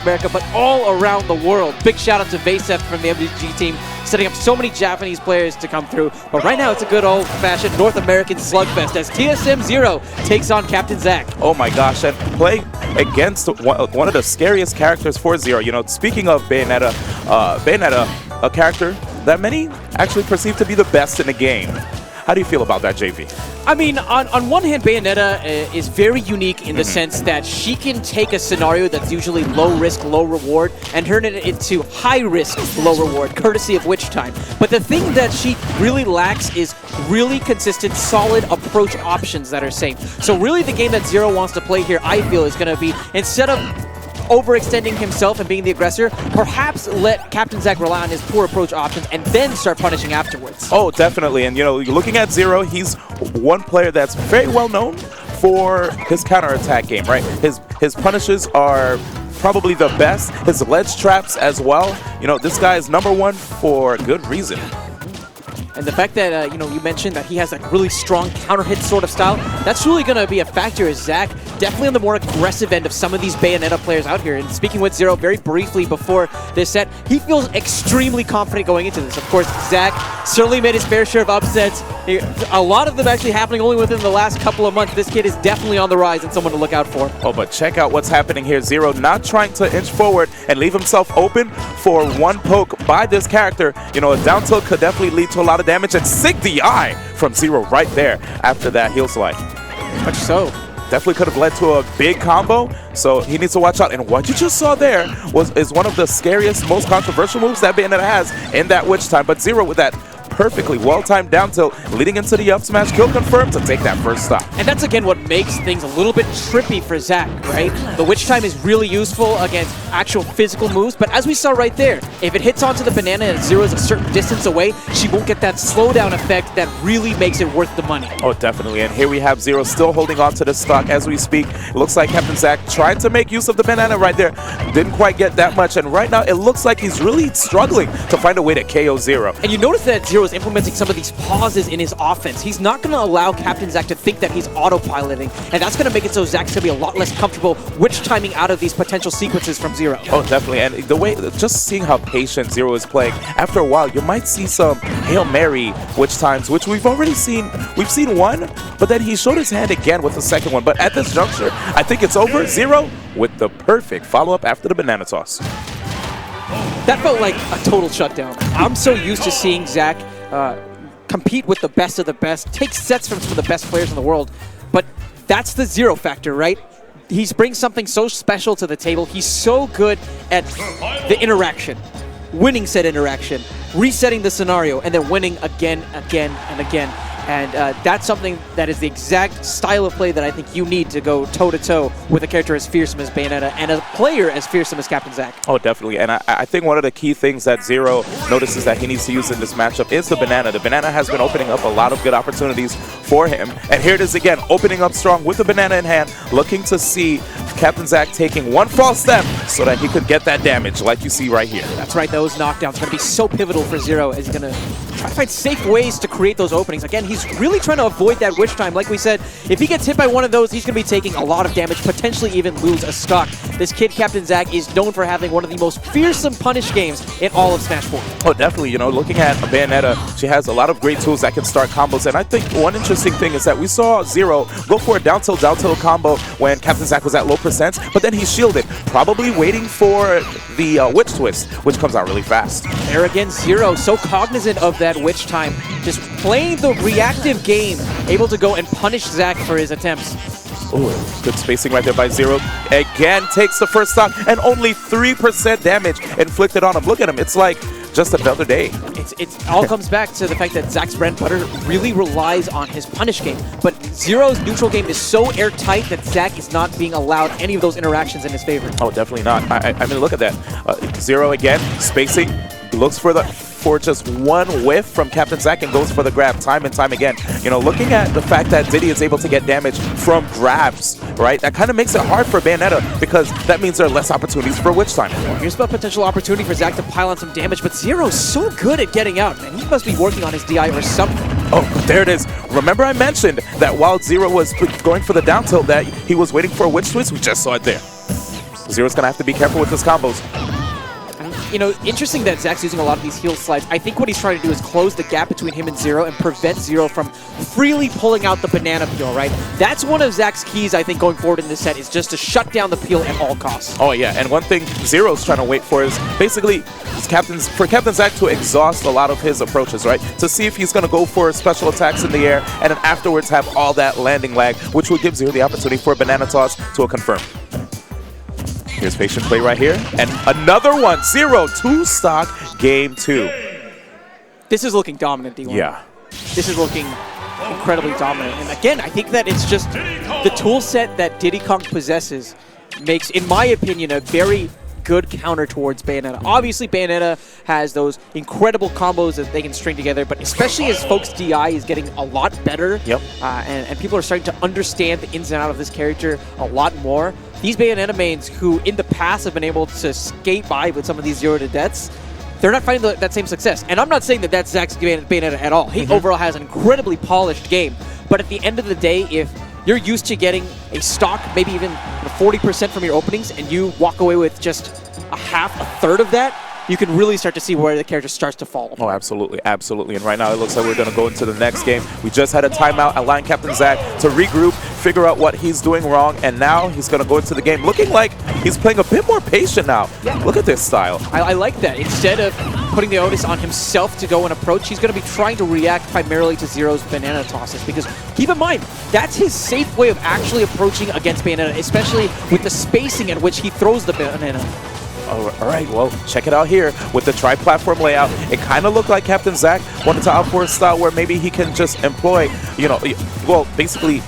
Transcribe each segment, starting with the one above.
America, but all around the world. Big shout out to Vaysef from the MVG team, setting up so many Japanese players to come through. But right now, it's a good old-fashioned North American slugfest as TSM ZeRo takes on CaptainZack. Oh my gosh, and playing against one of the scariest characters for ZeRo. You know, speaking of Bayonetta, Bayonetta, a character that many actually perceive to be the best in the game. How do you feel about that, JV? I mean, on one hand, Bayonetta is very unique in the sense that she can take a scenario that's usually low risk, low reward and turn it into high risk, low reward, courtesy of Witch Time. But the thing that she really lacks is really consistent, solid approach options that are safe. So really the game that ZeRo wants to play here, I feel, is going to be, instead of overextending himself and being the aggressor, perhaps let CaptainZack rely on his poor approach options and then start punishing afterwards. Oh, definitely. And, you know, looking at ZeRo, he's one player that's very well known for his counterattack game, right? His punishes are probably the best. His ledge traps as well. You know, this guy is #1 for good reason. And the fact that, you know, you mentioned that he has that really strong counter-hit sort of style, that's really going to be a factor as Zack definitely on the more aggressive end of some of these Bayonetta players out here. And speaking with ZeRo very briefly before this set, he feels extremely confident going into this. Of course, Zack certainly made his fair share of upsets. A lot of them actually happening only within the last couple of months. This kid is definitely on the rise and someone to look out for. Oh, but check out what's happening here. ZeRo not trying to inch forward and leave himself open for one poke by this character. You know, a down tilt could definitely lead to a lot of damage, and sick DI from ZeRo right there after that heel slide. Much so. Definitely could have led to a big combo, so he needs to watch out. And what you just saw there is one of the scariest, most controversial moves that Bayonetta has in that Witch Time. But ZeRo with that perfectly well-timed down tilt leading into the up smash, kill confirmed to take that first stop. And that's again what makes things a little bit trippy for Zack, right? The Witch Time is really useful against actual physical moves, but as we saw right there, if it hits onto the banana and ZeRo is a certain distance away, she won't get that slowdown effect that really makes it worth the money. Oh, definitely. And here we have ZeRo still holding on to the stock as we speak. It looks like CaptainZack tried to make use of the banana right there. Didn't quite get that much, and right now it looks like he's really struggling to find a way to KO ZeRo. And you notice that ZeRo is implementing some of these pauses in his offense. He's not going to allow CaptainZack to think that he's autopiloting, and that's going to make it so Zack's going to be a lot less comfortable Witch Timing out of these potential sequences from ZeRo. Oh, definitely. And the way, just seeing how patient ZeRo is playing, after a while, you might see some Hail Mary Witch Times, which we've already seen. We've seen one, but then he showed his hand again with the second one. But at this juncture, I think it's over. ZeRo with the perfect follow-up after the banana toss. That felt like a total shutdown. I'm so used to seeing Zack compete with the best of the best, take sets from some of the best players in the world, but that's the ZeRo factor, right? He brings something so special to the table. He's so good at the interaction, winning said interaction, resetting the scenario, and then winning again, again, and again. And that's something that is the exact style of play that I think you need to go toe-to-toe with a character as fearsome as Bayonetta and a player as fearsome as CaptainZack. Oh, definitely. And I think one of the key things that ZeRo notices that he needs to use in this matchup is the banana. The banana has been opening up a lot of good opportunities for him. And here it is again, opening up strong with the banana in hand, looking to see CaptainZack taking one false step so that he could get that damage like you see right here. That's right, those knockdowns are going to be so pivotal for ZeRo as he's going to try to find safe ways to create those openings. Again, he's really trying to avoid that Witch Time. Like we said, if he gets hit by one of those, he's going to be taking a lot of damage, potentially even lose a stock. This kid, CaptainZack, is known for having one of the most fearsome punish games in all of Smash 4. Oh, definitely. You know, looking at Bayonetta, she has a lot of great tools that can start combos. And I think one interesting thing is that we saw ZeRo go for a down tilt combo when CaptainZack was at low percent, but then he shielded, probably waiting for the Witch Twist, which comes out really fast. There again, ZeRo, so cognizant of that Witch Time, just playing the reactive game, able to go and punish Zack for his attempts. Ooh, good spacing right there by ZeRo. Again, takes the first stock, and only 3% damage inflicted on him. Look at him, it's like just another day. It all comes back to the fact that Zack's bread and butter really relies on his punish game, but ZeRo's neutral game is so airtight that Zack is not being allowed any of those interactions in his favor. Oh, definitely not. I mean, look at that. ZeRo again, spacing, looks for just one whiff from CaptainZack and goes for the grab time and time again. You know, looking at the fact that Diddy is able to get damage from grabs, right? That kind of makes it hard for Bayonetta because that means there are less opportunities for Witch Time. Here's a potential opportunity for Zack to pile on some damage, but ZeRo's so good at getting out, man. He must be working on his DI or something. Oh, there it is. Remember I mentioned that while ZeRo was going for the down tilt that he was waiting for a Witch Twist? We just saw it there. Zero's going to have to be careful with his combos. You know, interesting that Zack's using a lot of these heal slides. I think what he's trying to do is close the gap between him and ZeRo and prevent ZeRo from freely pulling out the banana peel, right? That's one of Zack's keys, I think, going forward in this set, is just to shut down the peel at all costs. Oh, yeah, and one thing ZeRo's trying to wait for is basically for CaptainZack to exhaust a lot of his approaches, right? To see if he's going to go for special attacks in the air and then afterwards have all that landing lag, which will give ZeRo the opportunity for a banana toss to a confirm. Here's patient play right here. And another one. ZeRo, 2-stock, game 2. This is looking dominant, D1. Yeah. This is looking incredibly dominant. And again, I think that it's just the tool set that Diddy Kong possesses makes, in my opinion, a very good counter towards Bayonetta. Obviously, Bayonetta has those incredible combos that they can string together, but especially as folks' DI is getting a lot better, and people are starting to understand the ins and outs of this character a lot more. These Bayonetta mains who in the past have been able to skate by with some of these 0 to deaths, they're not finding that same success. And I'm not saying that that's Zack's Bayonetta at all. He overall has an incredibly polished game. But at the end of the day, if you're used to getting a stock, maybe even 40% from your openings, and you walk away with just a third of that, you can really start to see where the character starts to fall apart. Oh, absolutely, absolutely. And right now it looks like we're going to go into the next game. We just had a timeout, allowing CaptainZack to regroup, figure out what he's doing wrong, and now he's going to go into the game looking like he's playing a bit more patient now. Yeah. Look at this style. I like that. Instead of putting the onus on himself to go and approach, he's going to be trying to react primarily to ZeRo's banana tosses, because keep in mind, that's his safe way of actually approaching against Bayonetta, especially with the spacing at which he throws the banana. All right, well, check it out here with the tri-platform layout. It kind of looked like CaptainZack wanted to opt for a style where maybe he can just employ, well, basically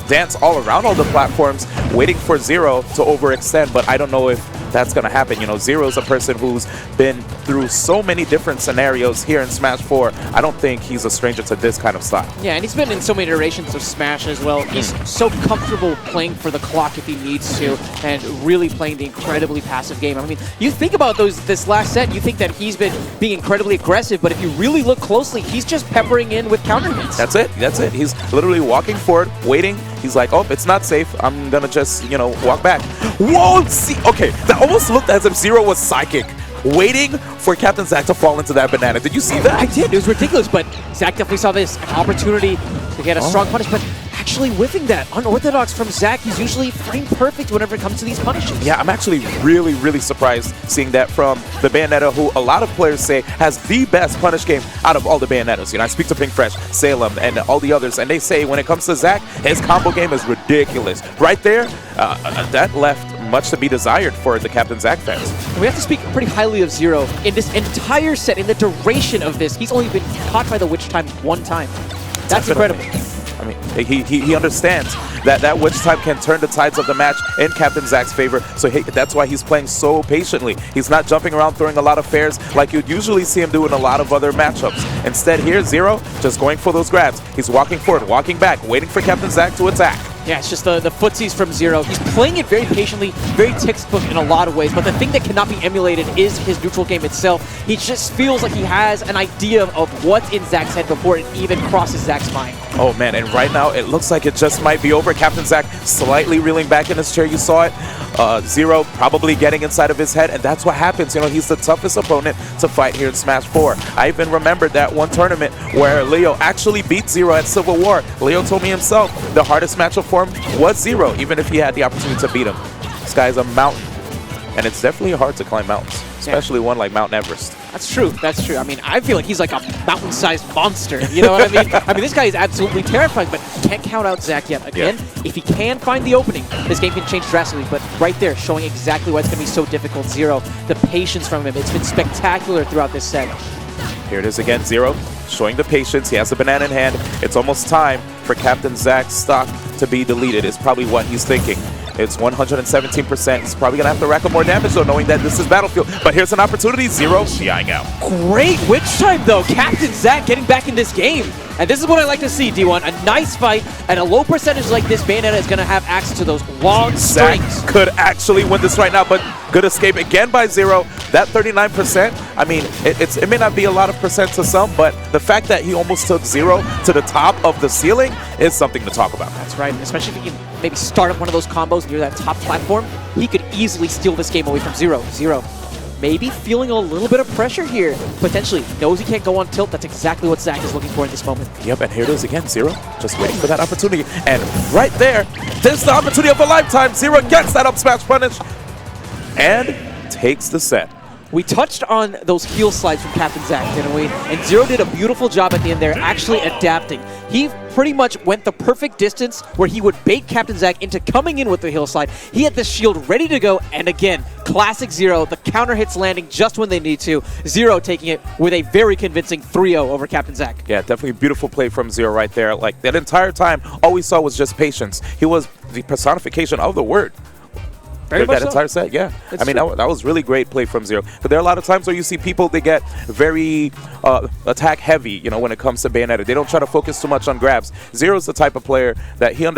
dance all around all the platforms, waiting for ZeRo to overextend, but I don't know if that's going to happen. ZeRo's a person who's been through so many different scenarios here in Smash 4. I don't think he's a stranger to this kind of style. Yeah, and he's been in so many iterations of Smash as well. He's so comfortable playing for the clock if he needs to, and really playing the incredibly passive game. I mean, you think about this last set, you think that he's been being incredibly aggressive, but if you really look closely, he's just peppering in with counter hits. That's it. That's it. He's literally walking forward, waiting. He's like, oh, it's not safe. I'm going to just, walk back. Whoa! See, okay, that almost looked as if ZeRo was psychic, waiting for CaptainZack to fall into that banana. Did you see that? I did. It was ridiculous, but Zack definitely saw this, an opportunity to get a strong punish, but actually whiffing that. Unorthodox from Zack. He's usually frame perfect whenever it comes to these punishes. Yeah, I'm actually really, really surprised seeing that from the Bayonetta, who a lot of players say has the best punish game out of all the Bayonettas. I speak to Pink Fresh, Salem, and all the others, and they say when it comes to Zack, his combo game is ridiculous. Right there, that left much to be desired for the CaptainZack fans. And we have to speak pretty highly of ZeRo. In this entire set, in the duration of this, he's only been caught by the Witch Time one time. That's incredible. I mean, he understands that Witch Time can turn the tides of the match in CaptainZack's favor, so that's why he's playing so patiently. He's not jumping around throwing a lot of fairs like you'd usually see him do in a lot of other matchups. Instead here, ZeRo just going for those grabs. He's walking forward, walking back, waiting for CaptainZack to attack. Yeah, it's just the footsies from ZeRo. He's playing it very patiently, very textbook in a lot of ways, but the thing that cannot be emulated is his neutral game itself. He just feels like he has an idea of what's in Zack's head before it even crosses Zack's mind. Oh man, and right now it looks like it just might be over. CaptainZack slightly reeling back in his chair, you saw it. ZeRo probably getting inside of his head, and that's what happens. He's the toughest opponent to fight here in Smash 4. I even remembered that one tournament where Leo actually beat ZeRo at Civil War. Leo told me himself the hardest matchup for him was ZeRo, even if he had the opportunity to beat him. This guy's a mountain, and it's definitely hard to climb mountains, especially one like Mount Everest. That's true. That's true. I mean, I feel like he's like a mountain-sized monster. You know what I mean? I mean, this guy is absolutely terrifying, but can't count out Zack yet. Again, if he can find the opening, this game can change drastically. But right there, showing exactly why it's going to be so difficult. ZeRo, the patience from him. It's been spectacular throughout this set. Here it is again, ZeRo showing the patience. He has the banana in hand. It's almost time for CaptainZack's stock to be deleted, is probably what he's thinking. It's 117%. He's probably going to have to rack up more damage, though, knowing that this is Battlefield. But here's an opportunity. ZeRo shying out. Great Witch Time, though. CaptainZack getting back in this game. And this is what I like to see, D1. A nice fight. At a low percentage like this, Bayonetta is going to have access to those long strings. Zack could actually win this right now, but good escape again by ZeRo. that 39%, I mean, it may not be a lot of percent to some, but the fact that he almost took ZeRo to the top of the ceiling is something to talk about. That's right, especially if he can maybe start up one of those combos near that top platform, he could easily steal this game away from ZeRo. ZeRo maybe feeling a little bit of pressure here, potentially. Knows he can't go on tilt. That's exactly what Zack is looking for in this moment. Yep, and here it is again, ZeRo, just waiting for that opportunity. And right there, there's the opportunity of a lifetime. ZeRo gets that up smash punish and takes the set. We touched on those heel slides from CaptainZack, didn't we? And ZeRo did a beautiful job at the end there, actually adapting. He pretty much went the perfect distance where he would bait CaptainZack into coming in with the heel slide. He had the shield ready to go, and again, classic ZeRo, the counter hits landing just when they need to. ZeRo taking it with a very convincing 3-0 over CaptainZack. Yeah, definitely a beautiful play from ZeRo right there. Like, that entire time, all we saw was just patience. He was the personification of the word. That entire set, yeah. I mean, that was really great play from ZeRo. But there are a lot of times where you see people, they get very attack heavy, you know, when it comes to Bayonetta. They don't try to focus too much on grabs. ZeRo's the type of player that he'll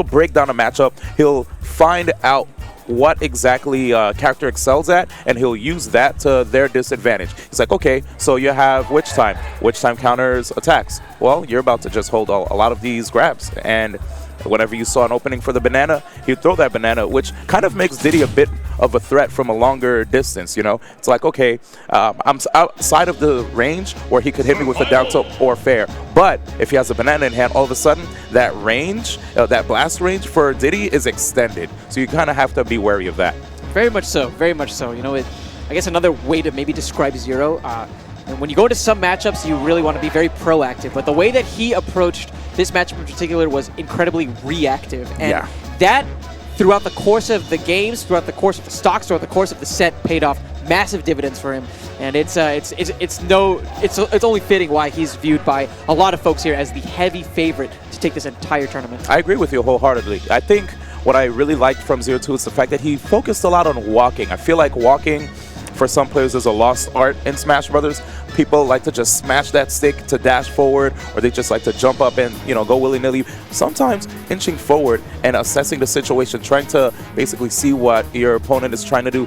break down a matchup. He'll find out what exactly character excels at, and he'll use that to their disadvantage. He's like, okay, so you have Witch Time. Witch Time counters attacks. Well, you're about to just hold a lot of these grabs, and whenever you saw an opening for the banana, he'd throw that banana, which kind of makes Diddy a bit of a threat from a longer distance, you know? It's like, okay, I'm outside of the range where he could hit me with a down tilt or fair. But if he has a banana in hand, all of a sudden, that range, that blast range for Diddy is extended. So you kind of have to be wary of that. Very much so, very much so. You know, I guess another way to maybe describe ZeRo, and when you go into some matchups, you really want to be very proactive. But the way that he approached this matchup in particular was incredibly reactive. And that, throughout the course of the games, throughout the course of the stocks, throughout the course of the set, paid off massive dividends for him. And it's only fitting why he's viewed by a lot of folks here as the heavy favorite to take this entire tournament. I agree with you wholeheartedly. I think what I really liked from ZeRo 2 is the fact that he focused a lot on walking. I feel like walking, for some players, is a lost art in Smash Brothers. People like to just smash that stick to dash forward, or they just like to jump up and, you know, go willy-nilly. Sometimes inching forward and assessing the situation, trying to basically see what your opponent is trying to do,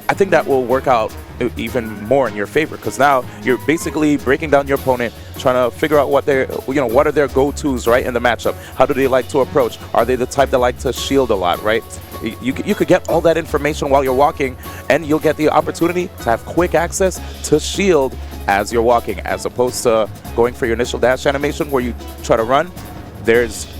I think that will work out even more in your favor, because now you're basically breaking down your opponent, trying to figure out what what are their go-tos, right, in the matchup. How do they like to approach? Are they the type that like to shield a lot, right? You could get all that information while you're walking, and you'll get the opportunity to have quick access to shield as you're walking, as opposed to going for your initial dash animation where you try to run.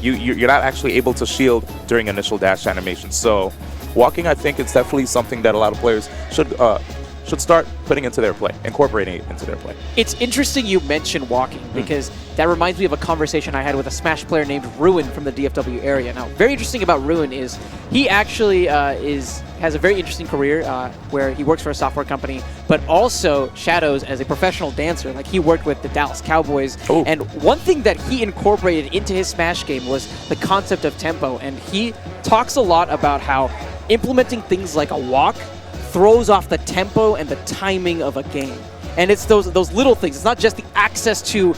You're not actually able to shield during initial dash animation. So walking, I think, is definitely something that a lot of players should start putting into their play, incorporating it into their play. It's interesting you mention walking, because that reminds me of a conversation I had with a Smash player named Ruin from the DFW area. Now, very interesting about Ruin is he actually has a very interesting career where he works for a software company, but also shadows as a professional dancer. Like, he worked with the Dallas Cowboys. Ooh. And one thing that he incorporated into his Smash game was the concept of tempo. And he talks a lot about how implementing things like a walk throws off the tempo and the timing of a game. And it's those little things. It's not just the access to